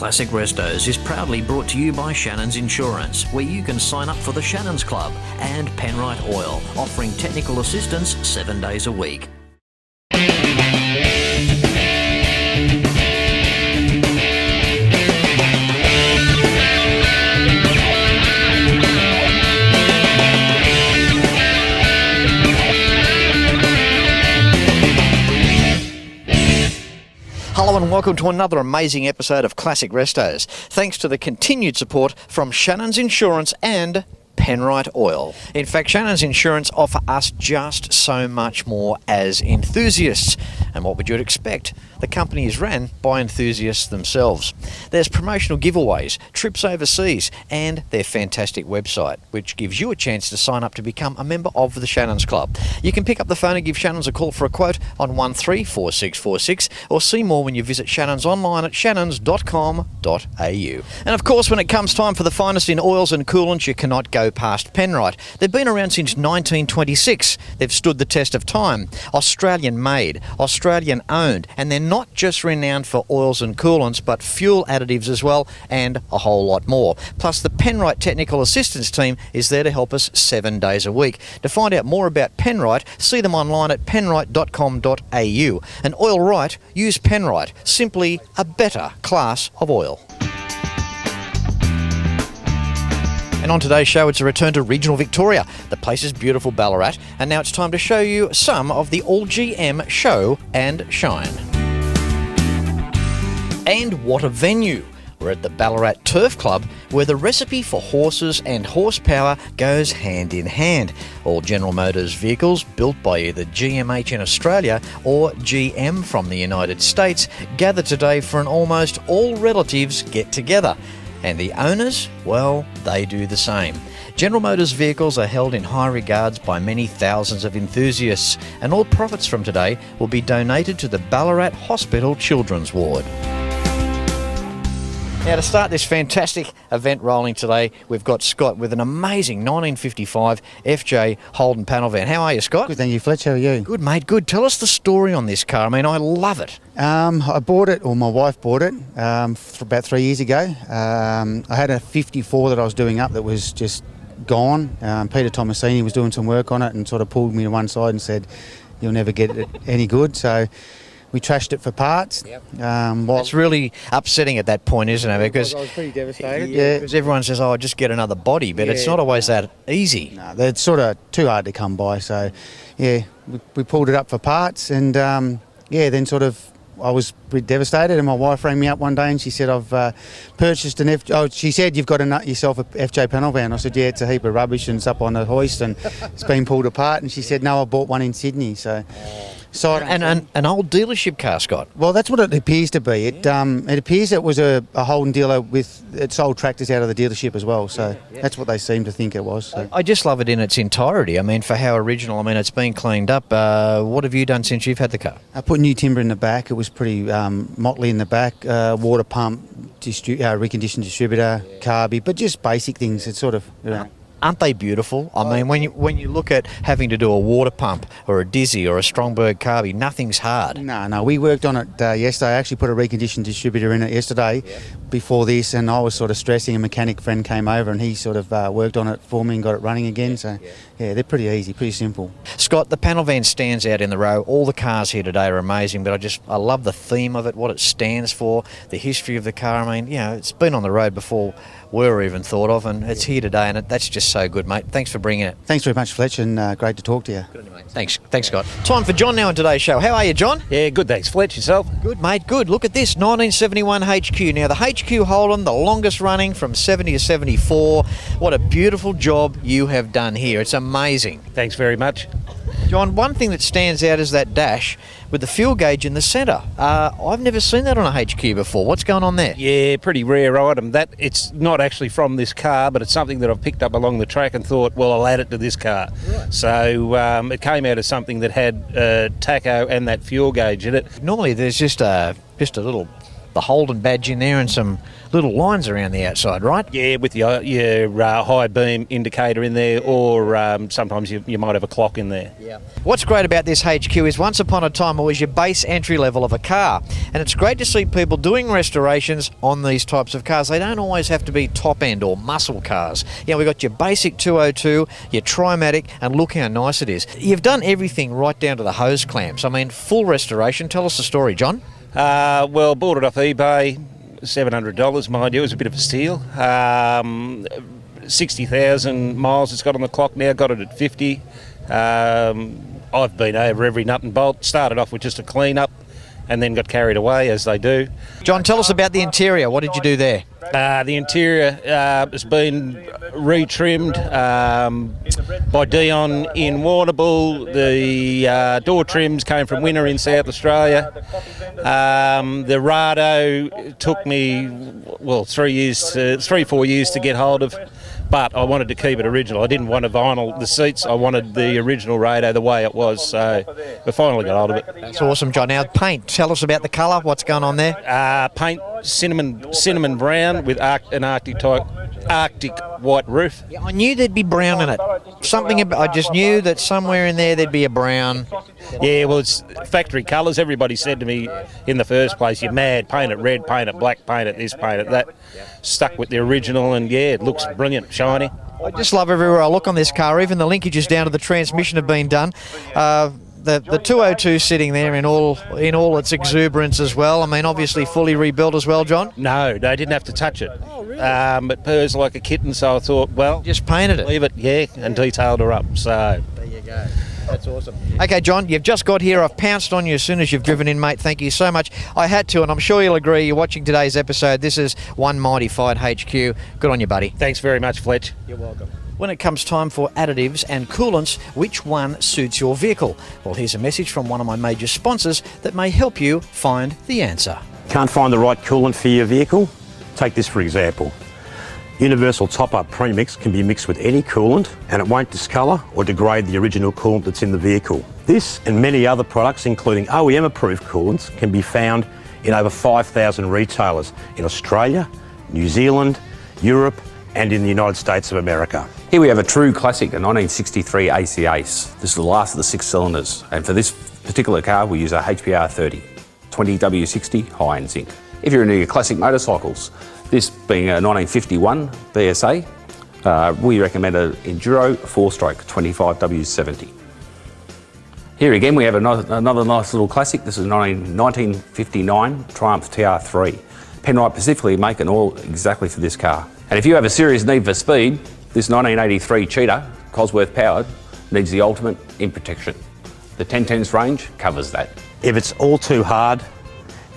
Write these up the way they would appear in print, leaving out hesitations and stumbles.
Classic Restos is proudly brought to you by Shannons Insurance, where you can sign up for the Shannons Club, and Penrite Oil, offering technical assistance 7 days a week. Hello and welcome to another amazing episode of Classic Restos. Thanks to the continued support from Shannons Insurance and Penrite Oil. In fact, Shannons Insurance offer us just so much more as enthusiasts. And what would you expect? The company is ran by enthusiasts themselves. There's promotional giveaways, trips overseas, and their fantastic website, which gives you a chance to sign up to become a member of the Shannons Club. You can pick up the phone and give Shannons a call for a quote on 134646, or see more when you visit Shannons online at shannons.com.au. And of course, when it comes time for the finest in oils and coolants, you cannot go past Penrite. They've been around since 1926. They've stood the test of time. Australian made, Australian owned, and they're not just renowned for oils and coolants, but fuel additives as well, and a whole lot more. Plus, the Penrite Technical Assistance Team is there to help us 7 days a week. To find out more about Penrite, see them online at penrite.com.au. And oil right, use Penrite. Simply a better class of oil. And on today's show, it's a return to regional Victoria. The place is beautiful Ballarat, and now it's time to show you some of the all-GM show and shine. And what a venue! We're at the Ballarat Turf Club, where the recipe for horses and horsepower goes hand in hand. All General Motors vehicles built by either GMH in Australia or GM from the United States gather today for an almost all relatives get-together. And the owners, well, they do the same. General Motors vehicles are held in high regards by many thousands of enthusiasts, and all profits from today will be donated to the Ballarat Hospital Children's Ward. Now, to start this fantastic event rolling today, we've got Scott with an amazing 1955 FJ Holden panel van. How are you, Scott? Good, thank you, Fletch. How are you? Good, mate, good. Tell us the story on this car. I mean, I love it. I bought it, or my wife bought it, for about 3 years ago. I had a 54 that I was doing up that was just gone. Peter Tomasini was doing some work on it and sort of pulled me to one side and said, "You'll never get it any good." So we trashed it for parts. Yep. It's really upsetting at that point, isn't it? Because I was pretty devastated. Yeah, because everyone says, "Oh, just get another body," but it's not always that easy. No, they're sort of too hard to come by. So, yeah, we pulled it up for parts, and then sort of I was pretty devastated. And my wife rang me up one day, and she said, "I've purchased an FJ." Oh, she said, "You've got yourself a FJ panel van." I said, "Yeah, it's a heap of rubbish, and it's up on the hoist, and it's been pulled apart." And she said, "No, I bought one in Sydney." So. And an old dealership car, Scott. Well, that's what it appears to be. It appears it was a Holden dealer it sold tractors out of the dealership as well. So that's what they seem to think it was. So. I just love it in its entirety. I mean, for how original. I mean, it's been cleaned up. What have you done since you've had the car? I put new timber in the back. It was pretty motley in the back. Water pump, reconditioned distributor, carby, but just basic things. It's sort of, Aren't they beautiful? I mean, when you look at having to do a water pump or a Dizzy or a Strongberg carby, nothing's hard. No, we worked on it yesterday. I actually put a reconditioned distributor in it yesterday before this, and I was sort of stressing. A mechanic friend came over and he sort of worked on it for me and got it running again. So, yeah, they're pretty easy, pretty simple. Scott, the panel van stands out in the row. All the cars here today are amazing, but I love the theme of it, what it stands for, the history of the car. I mean, it's been on the road before we were even thought of, and it's here today, and that's just so good, mate. Thanks for bringing it. Thanks very much, Fletch, and great to talk to you. Good on you, mate. Thanks, Scott. Time for John now on today's show. How are you, John? Yeah, good, thanks. Fletch, yourself? Good, mate, good. Look at this, 1971 HQ. Now, the HQ Holden, the longest running from 70 to 74. What a beautiful job you have done here. It's amazing. Thanks very much. John, one thing that stands out is that dash with the fuel gauge in the centre. I've never seen that on a HQ before. What's going on there? Yeah, pretty rare item. That it's not actually from this car, but it's something that I've picked up along the track and thought, well, I'll add it to this car. Right. So it came out of something that had tacho and that fuel gauge in it. Normally there's just a little the Holden badge in there and some little lines around the outside, right? Yeah, with your high beam indicator in there, or sometimes you might have a clock in there. Yeah. What's great about this HQ is once upon a time it was your base entry level of a car, and it's great to see people doing restorations on these types of cars. They don't always have to be top end or muscle cars. You know, we've got your basic 202, your Trimatic, and look how nice it is. You've done everything right down to the hose clamps. I mean, full restoration. Tell us the story, John. Well, bought it off eBay, $700, mind you. It was a bit of a steal. 60,000 miles it's got on the clock now, got it at 50. I've been over every nut and bolt. Started off with just a clean-up and then got carried away, as they do. John, tell us about the interior. What did you do there? The interior has been retrimmed by Dion in Warrnambool. The door trims came from Winner in South Australia. The Rado took me, 4 years to get hold of, but I wanted to keep it original. I didn't want to vinyl the seats. I wanted the original Rado the way it was, so we finally got hold of it. That's awesome, John. Now, paint. Tell us about the colour. What's going on there? Paint cinnamon brown with an Arctic white roof. Yeah, I knew there'd be brown in it. I just knew that somewhere in there there'd be a brown. Yeah, well, it's factory colours. Everybody said to me in the first place, "You're mad, paint it red, paint it black, paint it this, paint it that." Stuck with the original, and yeah, it looks brilliant, shiny. I just love everywhere I look on this car. Even the linkages down to the transmission have been done. The 202 sitting there in all its exuberance as well. I mean, obviously fully rebuilt as well, John. No, they didn't have to touch it. Oh, really? It purrs like a kitten, so I thought, well, just painted it. Leave it, yeah, and detailed her up. So there you go. That's awesome. Okay, John, you've just got here. I've pounced on you as soon as you've driven in, mate. Thank you so much. I had to, and I'm sure you'll agree. You're watching today's episode. This is One Mighty Fight HQ. Good on you, buddy. Thanks very much, Fletch. You're welcome. When it comes time for additives and coolants, which one suits your vehicle? Well, here's a message from one of my major sponsors that may help you find the answer. Can't find the right coolant for your vehicle? Take this for example. Universal Top-Up Premix can be mixed with any coolant and it won't discolour or degrade the original coolant that's in the vehicle. This and many other products, including OEM-approved coolants, can be found in over 5,000 retailers in Australia, New Zealand, Europe and in the United States of America. Here we have a true classic, a 1963 AC Ace. This is the last of the 6 cylinders, and for this particular car we use a HPR 30, 20W60 high in zinc. If you're into your classic motorcycles, this being a 1951 BSA, we recommend an Enduro 4-stroke 25W70. Here again we have another nice little classic. This is a 1959 Triumph TR3. Penrite specifically make an oil exactly for this car. And if you have a serious need for speed, this 1983 Cheetah, Cosworth powered, needs the ultimate in protection. The 1010s range covers that. If it's all too hard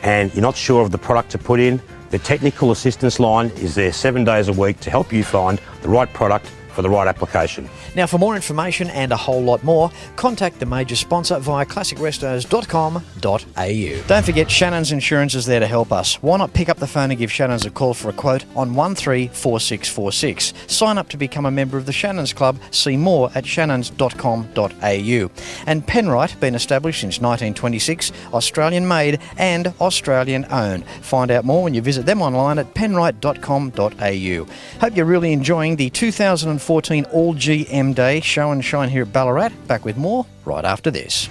and you're not sure of the product to put in, the technical assistance line is there 7 days a week to help you find the right product for the right application. Now, for more information and a whole lot more, contact the major sponsor via classicrestos.com.au. Don't forget, Shannons Insurance is there to help us. Why not pick up the phone and give Shannons a call for a quote on 134646. Sign up to become a member of the Shannons Club. See more at shannons.com.au. And Penrite, been established since 1926, Australian made and Australian owned. Find out more when you visit them online at penrite.com.au. Hope you're really enjoying the 2014 All GM Day show and shine here at Ballarat. Back with more right after this.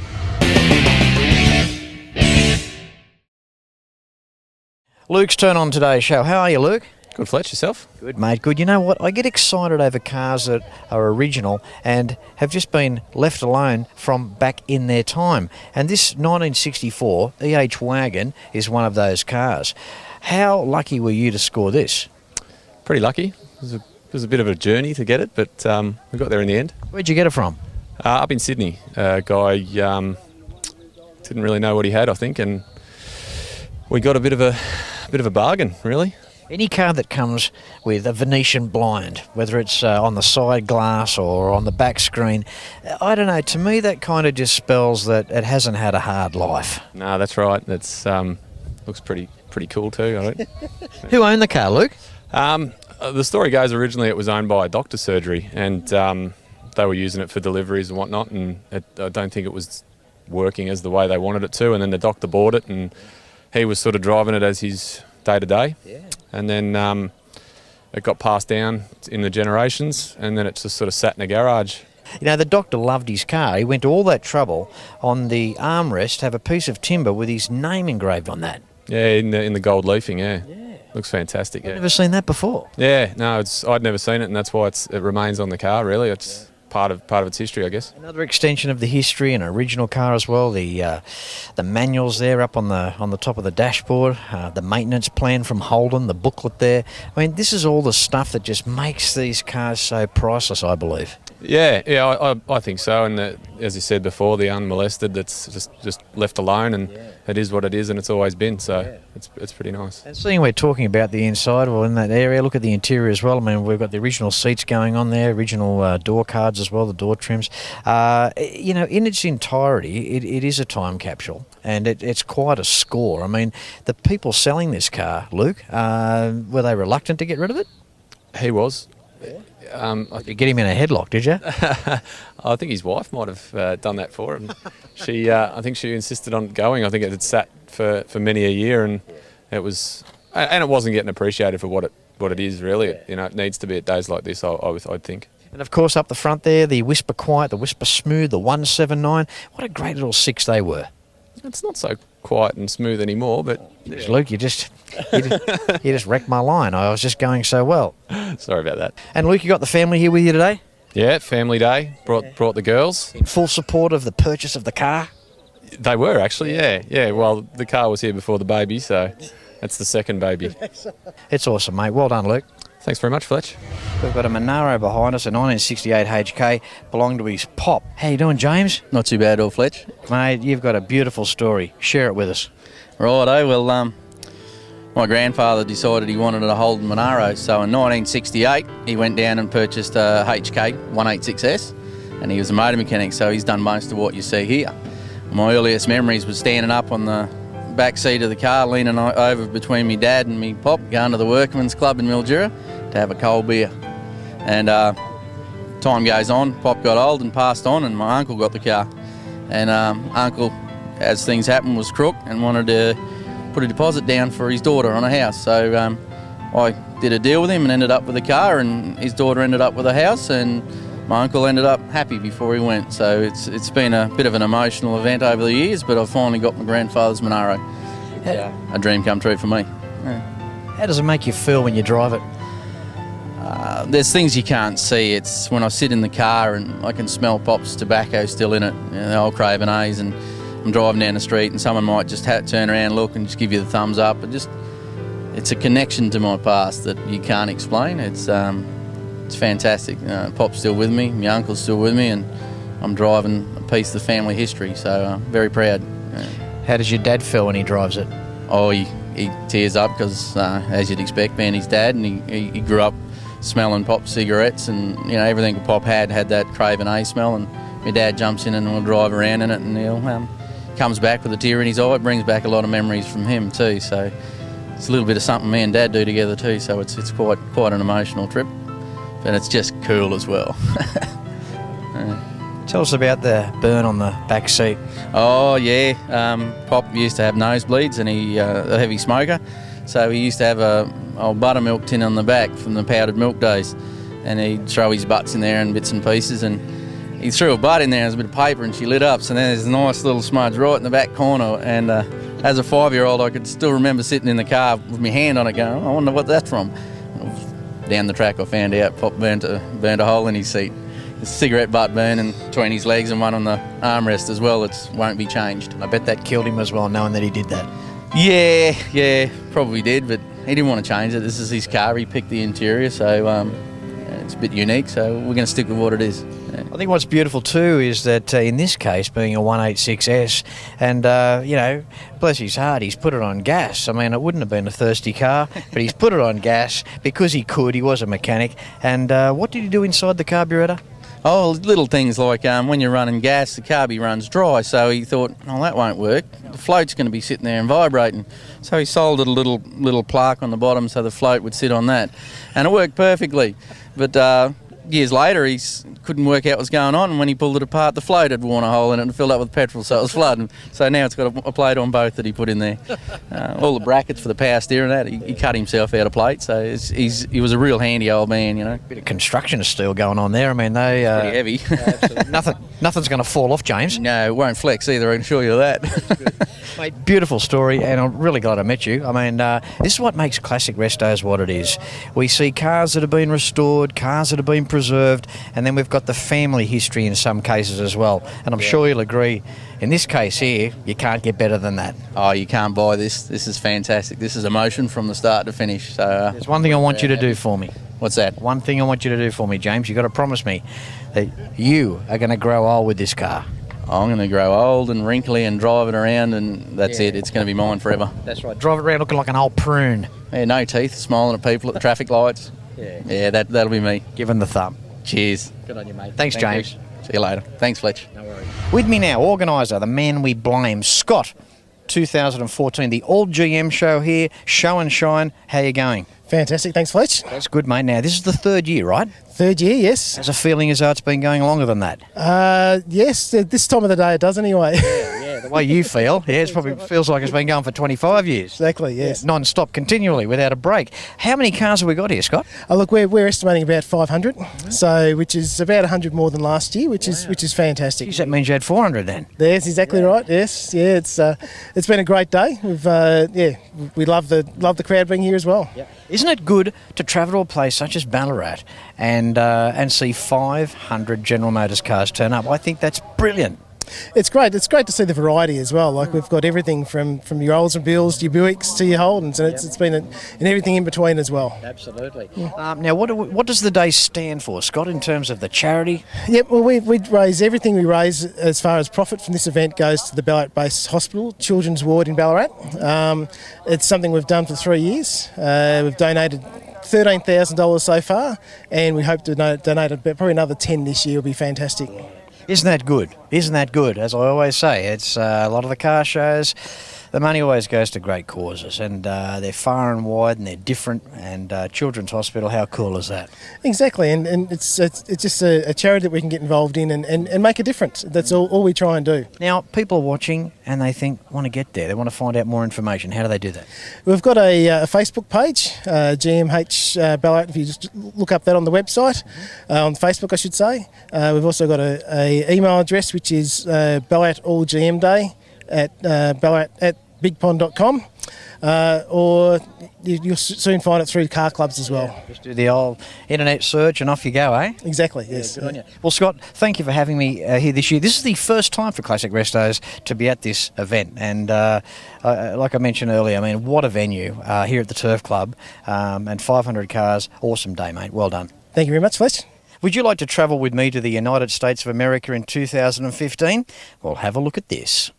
Luke's turn on today's show. How are you, Luke? Good, Fletch. Yourself? Good, mate. Good. You know what? I get excited over cars that are original and have just been left alone from back in their time. And this 1964 EH wagon is one of those cars. How lucky were you to score this? Pretty lucky. It was a bit of a journey to get it, but we got there in the end. Where'd you get it from? Up in Sydney. A guy didn't really know what he had, I think, and we got a bit of a bargain, really. Any car that comes with a Venetian blind, whether it's on the side glass or on the back screen, I don't know, to me that kind of just spells that it hasn't had a hard life. No, that's right. That's looks pretty cool too, I think. Who owned the car, Luke? The story goes originally it was owned by a doctor's surgery, and they were using it for deliveries and whatnot, and I don't think it was working as the way they wanted it to, and then the doctor bought it and he was sort of driving it as his day-to-day. Yeah. And then it got passed down in the generations, and then it just sort of sat in a garage. You know, the doctor loved his car. He went to all that trouble on the armrest to have a piece of timber with his name engraved on that. Yeah, in the gold leafing, yeah. Looks fantastic, yeah. I've never seen that before. Yeah, no, I'd never seen it, and that's why it remains on the car, really. It's part of its history, I guess. Another extension of the history, an original car as well. The manuals there up on the top of the dashboard, the maintenance plan from Holden, the booklet there. I mean, this is all the stuff that just makes these cars so priceless, I believe. Yeah, I think so. And as you said before, the unmolested, that's just left alone, and it is what it is, and it's always been. So it's pretty nice. And seeing we're talking about the inside, well, in that area, look at the interior as well. I mean, we've got the original seats going on there, original door cards as well, the door trims. You know, in its entirety, it is a time capsule, and it's quite a score. I mean, the people selling this car, Luke, were they reluctant to get rid of it? He was. You get him in a headlock, did you? I think his wife might have done that for him. I think she insisted on going. I think it had sat for many a year, and it wasn't getting appreciated for what it is really. You know, it needs to be at days like this. I'd think. And of course, up the front there, the Whisper Quiet, the Whisper Smooth, the 179. What a great little six they were. It's not so quiet and smooth anymore, but yeah. Luke, you just wrecked my line. I was just going so well. Sorry about that. And Luke, you got the family here with you today? Yeah, family day. Brought the girls. In full support of the purchase of the car? They were actually, yeah. Well, the car was here before the baby, so that's the second baby. It's awesome, mate. Well done, Luke. Thanks very much, Fletch. We've got a Monaro behind us, a 1968 HK, belonged to his pop. How you doing, James? Not too bad at all, Fletch. Mate, you've got a beautiful story. Share it with us. Righto, well, my grandfather decided he wanted a Holden Monaro, so in 1968 he went down and purchased a HK 186S, and he was a motor mechanic, so he's done most of what you see here. My earliest memories was standing up on the back seat of the car, leaning over between me dad and me pop, going to the Workman's Club in Mildura to have a cold beer. And time goes on, Pop got old and passed on, and my uncle got the car. And Uncle, as things happen, was crook and wanted to put a deposit down for his daughter on a house. So I did a deal with him and ended up with a car, and his daughter ended up with a house, and my uncle ended up happy before he went. So it's been a bit of an emotional event over the years, but I've finally got my grandfather's Monaro. A dream come true for me. Yeah. How does it make you feel when you drive it? There's things you can't see. It's when I sit in the car and I can smell Pop's tobacco still in it, you know, the old Craven A's, and I'm driving down the street and someone might just turn around, look and just give you the thumbs up. It's a connection to my past that you can't explain. It's fantastic. Pop's still with me, my uncle's still with me, and I'm driving a piece of the family history, so I'm very proud. How does your dad feel when he drives it? Oh, he tears up because, as you'd expect, being his dad, and he grew up smelling Pop cigarettes, and you know everything Pop had that Craven A smell, and my dad jumps in and we'll drive around in it, and he'll comes back with a tear in his eye. It brings back a lot of memories from him too, so it's a little bit of something me and Dad do together too, so it's quite an emotional trip, but it's just cool as well. Tell us about the burn on the back seat. Oh yeah, Pop used to have nosebleeds, and he a heavy smoker, so he used to have a old buttermilk tin on the back from the powdered milk days, and he'd throw his butts in there in bits and pieces, and he threw a butt in there, there's a bit of paper, and she lit up, so then there's a nice little smudge right in the back corner, and as a 5-year-old I could still remember sitting in the car with my hand on it going, I wonder what that's from. Down the track I found out Pop burnt a hole in his seat. A cigarette butt burning between his legs and one on the armrest as well. It won't be changed. I bet that killed him as well, knowing that he did that. Yeah, probably did, but he didn't want to change it. This is his car. He picked the interior, so it's a bit unique, so we're going to stick with what it is. Yeah. I think what's beautiful too is that in this case, being a 186S, and bless his heart, he's put it on gas. I mean, it wouldn't have been a thirsty car, but he's put it on gas because he could. He was a mechanic. And what did he do inside the carburettor? Oh, little things like when you're running gas, the carby runs dry, so he thought, oh, that won't work. The float's going to be sitting there and vibrating. So he soldered a little plaque on the bottom so the float would sit on that. And it worked perfectly. But years later, he couldn't work out what was going on, and when he pulled it apart, the float had worn a hole in it and filled up with petrol, so it was flooding. So now it's got a plate on both that he put in there. All the brackets for the power steering, that he cut himself out of plate, so he was a real handy old man, you know. Bit of construction steel going on there. I mean, they Pretty heavy. nothing's going to fall off, James. No, it won't flex either, I can assure you of that. Mate, beautiful story, and I'm really glad I met you. I mean, this is what makes Classic Restos what it is. We see cars that have been restored, cars that have been preserved, and then we've got the family history in some cases as well. And I'm sure you'll agree, in this case here, you can't get better than that. Oh, you can't buy this. This is fantastic. This is emotion from the start to finish. So there's one thing I want you to do for me. What's that? One thing I want you to do for me, James. You've got to promise me that you are going to grow old with this car. I'm going to grow old and wrinkly and drive it around, and that's it. It's going to be mine forever. That's right. Drive it around looking like an old prune. Yeah, no teeth, smiling at people at the traffic lights. Yeah, that'll be me. Giving the thumb. Cheers. Good on you, mate. Thanks, James. You. See you later. Thanks, Fletch. No worries. With me now, organiser, the man we blame, Scott. 2014, the All GM show here, Show and Shine. How you going? Fantastic, thanks Fletch. That's good, mate. Now, this is the third year, right? Third year, yes. Has a feeling as though it's been going longer than that? Yes, this time of the day it does anyway. Yeah, the way you feel, yeah, it probably feels like it's been going for 25 years. Exactly, yes. Yeah, non-stop, continually, without a break. How many cars have we got here, Scott? Look, we're estimating about 500, so which is about 100 more than last year, which is fantastic. Jeez, that means you had 400 then. That's exactly right. Yes, yeah, it's been a great day. We love the crowd being here as well. Yep. Isn't it good to travel to a place such as Ballarat and see 500 General Motors cars turn up? I think that's brilliant. It's great. It's great to see the variety as well. Like we've got everything from your Oldsmobiles to your Buicks to your Holdens, and it's been and everything in between as well. Absolutely. Now, what does the day stand for, Scott, in terms of the charity? Yep. Well, we raise everything we raise as far as profit from this event goes to the Ballarat-based hospital, Children's Ward in Ballarat. It's something we've done for 3 years. We've donated $13,000 so far, and we hope to donate probably another 10 this year. Will be fantastic. Isn't that good? Isn't that good? As I always say, it's a lot of the car shows, the money always goes to great causes, and they're far and wide and they're different, and Children's Hospital, how cool is that? Exactly, and it's just a charity that we can get involved in and make a difference. That's all we try and do. Now, people are watching and they want to get there, they want to find out more information. How do they do that? We've got a Facebook page, GMH Ballarat, if you just look up that on the website, on Facebook I should say. We've also got a email address which is Ballarat All GM Day at bigpond.com, or you'll soon find it through car clubs as well. Just do the old internet search and off you go, eh? Exactly, yes. Yeah, well, Scott, thank you for having me here this year. This is the first time for Classic Restos to be at this event, and like I mentioned earlier, I mean, what a venue here at the Turf Club, and 500 cars. Awesome day, mate. Well done. Thank you very much, Fletch. Would you like to travel with me to the United States of America in 2015? Well, have a look at this.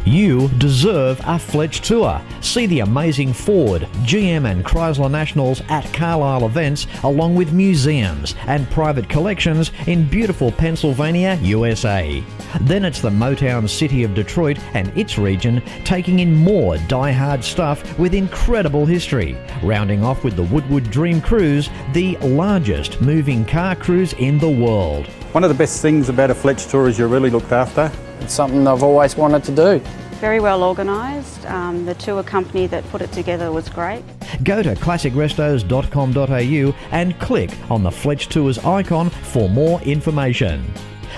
You deserve a Fletch tour. See the amazing Ford, GM and Chrysler Nationals at Carlisle events, along with museums and private collections in beautiful Pennsylvania, USA. Then it's the Motown city of Detroit and its region, taking in more die-hard stuff with incredible history. Rounding off with the Woodward Dream Cruise, the largest moving car cruise in the world. One of the best things about a Fletch tour is you're really looked after. It's something I've always wanted to do. Very well organised. The tour company that put it together was great. Go to classicrestos.com.au and click on the Fletch Tours icon for more information.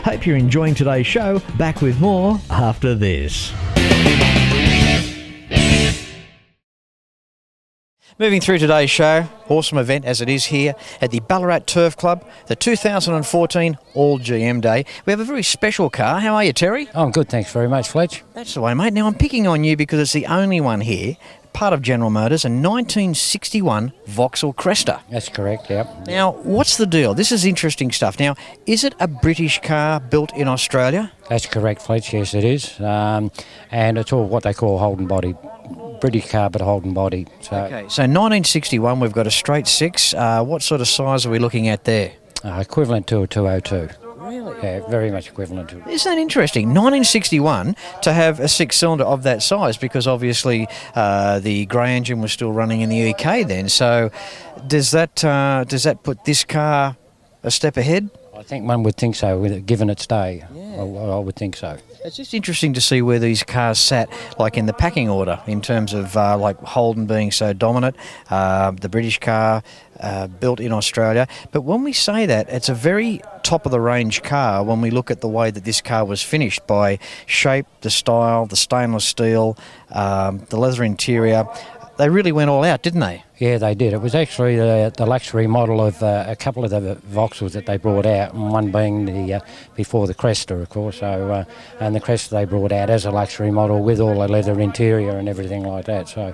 Hope you're enjoying today's show. Back with more after this. Moving through today's show, awesome event as it is here at the Ballarat Turf Club, the 2014 All GM Day. We have a very special car. How are you, Terry? Oh, I'm good, thanks very much, Fletch. That's the way, mate. Now, I'm picking on you because it's the only one here, part of General Motors, a 1961 Vauxhall Cresta. That's correct, yep. Now, what's the deal? This is interesting stuff. Now, is it a British car built in Australia? That's correct, Fletch, yes it is. And it's all what they call Holden body. British car, but Holden body. Okay, so 1961, we've got a straight six. What sort of size are we looking at there? Equivalent to a 202. Really? Yeah, very much equivalent to it. Isn't that interesting? 1961 to have a six-cylinder of that size, because obviously the grey engine was still running in the UK then. So does that put this car a step ahead? I think one would think so, given its day. I would think so. It's just interesting to see where these cars sat, like in the packing order, in terms of like Holden being so dominant, the British car built in Australia. But when we say that, it's a very top-of-the-range car when we look at the way that this car was finished by shape, the style, the stainless steel, the leather interior. They really went all out, didn't they? Yeah, they did. It was actually the luxury model of a couple of the Vauxhalls that they brought out, and one being the before the Cresta, of course. So, and the Cresta they brought out as a luxury model with all the leather interior and everything like that. So,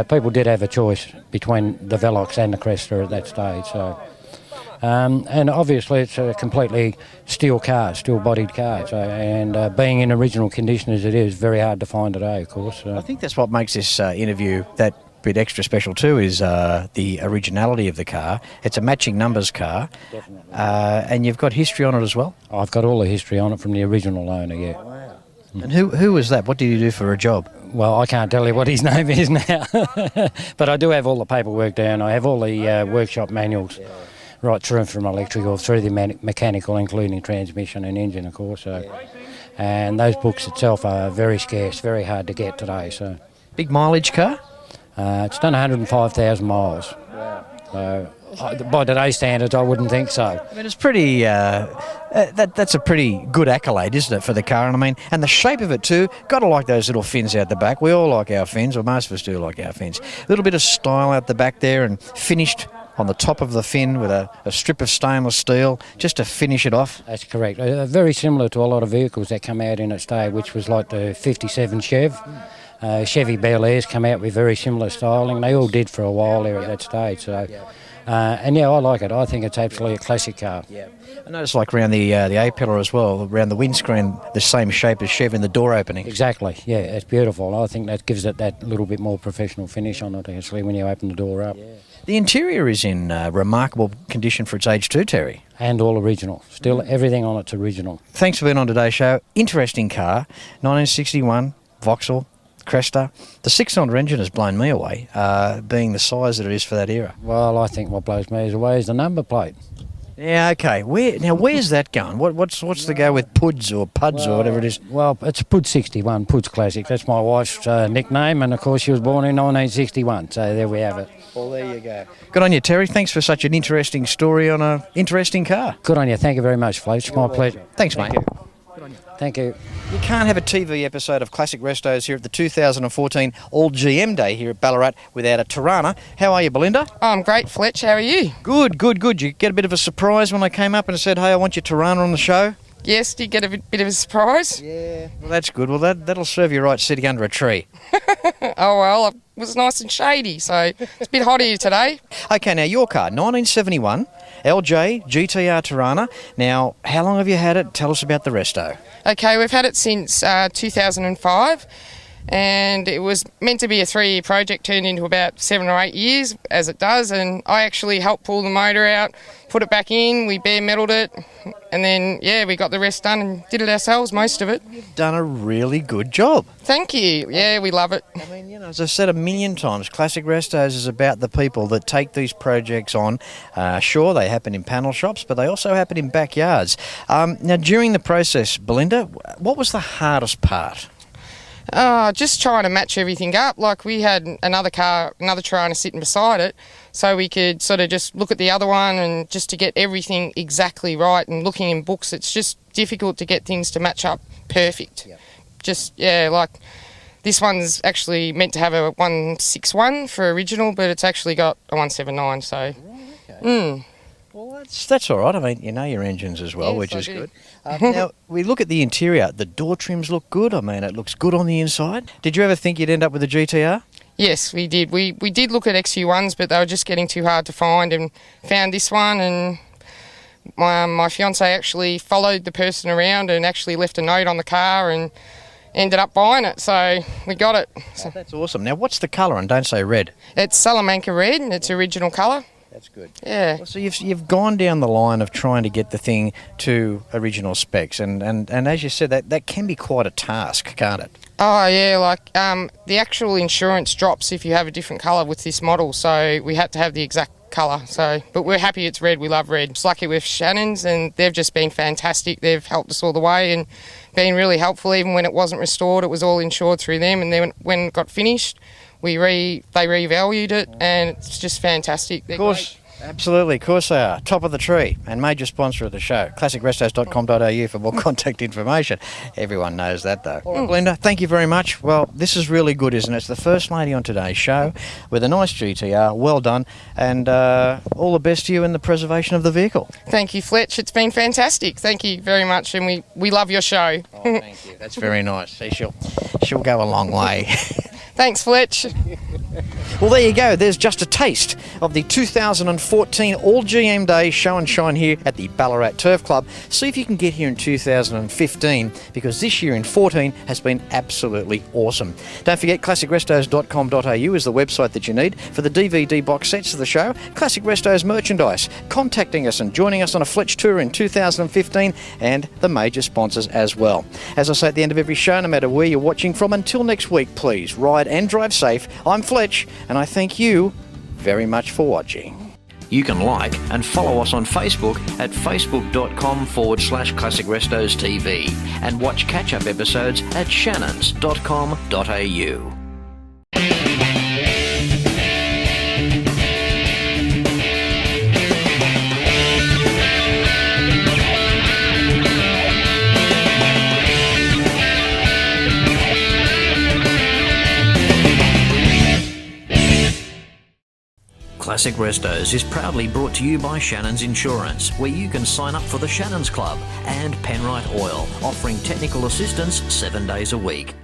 people did have a choice between the Velox and the Cresta at that stage. So, and obviously it's a completely steel car, steel-bodied car. So, and being in original condition as it is, very hard to find today, of course. I think that's what makes this interview that bit extra special too, is the originality of the car. It's a matching numbers car. Definitely. And you've got history on it as well? I've got all the history on it from the original owner, yeah. Wow. And who was that? What did he do for a job? Well, I can't tell you what his name is now, but I do have all the paperwork down. I have all the workshop manuals, right through from electrical, through the mechanical, including transmission and engine, of course. So, and those books itself are very scarce, very hard to get today. So, big mileage car? It's done 105,000 miles. Wow. So, by today's standards, I wouldn't think so. I mean, it's pretty. That's a pretty good accolade, isn't it, for the car? And I mean, and the shape of it too. Got to like those little fins out the back. We all like our fins, or most of us do like our fins. A little bit of style out the back there, and finished on the top of the fin with a strip of stainless steel, just to finish it off. That's correct. Very similar to a lot of vehicles that come out in its day, which was like the 57 Chev. Chevy Bel Airs come out with very similar styling. They all did for a while there at that stage. So, and I like it. I think it's absolutely a classic car. Yeah, I noticed like around the A-pillar as well, around the windscreen, the same shape as Chev in the door opening. Exactly. Yeah, it's beautiful. I think that gives it that little bit more professional finish on it, actually, when you open the door up. Yeah. The interior is in remarkable condition for its age too, Terry. And all original. Still, everything on it's original. Thanks for being on today's show. Interesting car, 1961 Vauxhall Cresta. The six-cylinder engine has blown me away, being the size that it is for that era. Well, I think what blows me away is the number plate. Yeah, okay. Where's that going? What's the go with PUDs or PUDs or whatever it is? Well, it's PUD 61, PUD's Classic. That's my wife's nickname, and of course she was born in 1961, so there we have it. Well, there you go. Good on you, Terry. Thanks for such an interesting story on an interesting car. Good on you. Thank you very much, Flo. It's my pleasure. Thanks, mate. Thank you. You can't have a TV episode of Classic Restos here at the 2014 All GM Day here at Ballarat without a Tirana. How are you, Belinda? I'm great, Fletch. How are you? Good. You get a bit of a surprise when I came up and said, hey, I want your Tirana on the show? Yes, did you get a bit of a surprise? Yeah. Well, that's good. Well, that'll serve you right sitting under a tree. Oh, well, it was nice and shady, so it's a bit hot here today. Okay, now your car, 1971, LJ GTR Tirana. Now, how long have you had it? Tell us about the resto. Okay, we've had it since 2005, and it was meant to be a 3-year project, turned into about 7 or 8 years, as it does, and I actually helped pull the motor out, put it back in, we bare metalled it, and then, we got the rest done and did it ourselves, most of it. You've done a really good job. Thank you. Yeah, we love it. I mean, as I've said a million times, Classic Restos is about the people that take these projects on. Sure, they happen in panel shops, but they also happen in backyards. Now, during the process, Belinda, what was the hardest part? Just trying to match everything up. Like, we had another Tirana sitting beside it, so we could sort of just look at the other one and just to get everything exactly right. And looking in books, it's just difficult to get things to match up perfect. Yep. Like this one's actually meant to have a 161 for original, but it's actually got a 179, so... Right, okay. Well, that's all right. I mean, you know your engines as well, yes, which is good. Now, we look at the interior. The door trims look good. I mean, it looks good on the inside. Did you ever think you'd end up with a GTR? Yes, we did. We did look at XU1s, but they were just getting too hard to find, and found this one, and my fiancé actually followed the person around and actually left a note on the car and ended up buying it, so we got it. So. Oh, that's awesome. Now, what's the colour? And don't say red. It's Salamanca red, and it's original colour. That's good. Yeah. Well, so you've gone down the line of trying to get the thing to original specs, and as you said, that can be quite a task, can't it? Oh yeah, like the actual insurance drops if you have a different colour with this model, so we had to have the exact colour. So, but we're happy it's red. We love red. It's lucky with Shannons, and they've just been fantastic. They've helped us all the way and been really helpful. Even when it wasn't restored, it was all insured through them. And then when it got finished, they revalued it, and it's just fantastic. They're Of course. great. Absolutely, of course they are. Top of the tree and major sponsor of the show. ClassicRestos.com.au for more contact information. Everyone knows that though. All right, Belinda, thank you very much. Well, this is really good, isn't it? It's the first lady on today's show with a nice GTR. Well done. And all the best to you in the preservation of the vehicle. Thank you, Fletch. It's been fantastic. Thank you very much, and we love your show. Oh, thank you. That's very nice. See, she'll go a long way. Thanks, Fletch. Well, there you go. There's just a taste of the 2014 All GM Day Show and Shine here at the Ballarat Turf Club. See if you can get here in 2015, because this year in 14 has been absolutely awesome. Don't forget, ClassicRestos.com.au is the website that you need for the DVD box sets of the show, Classic Restos merchandise, contacting us and joining us on a Fletch tour in 2015, and the major sponsors as well. As I say at the end of every show, no matter where you're watching from, until next week, please ride and drive safe. I'm Fletch, and I thank you very much for watching. You can like and follow us on Facebook at facebook.com/Classic Restos TV and watch catch-up episodes at shannons.com.au. Classic Restos is proudly brought to you by Shannons Insurance, where you can sign up for the Shannons Club, and Penrite Oil, offering technical assistance 7 days a week.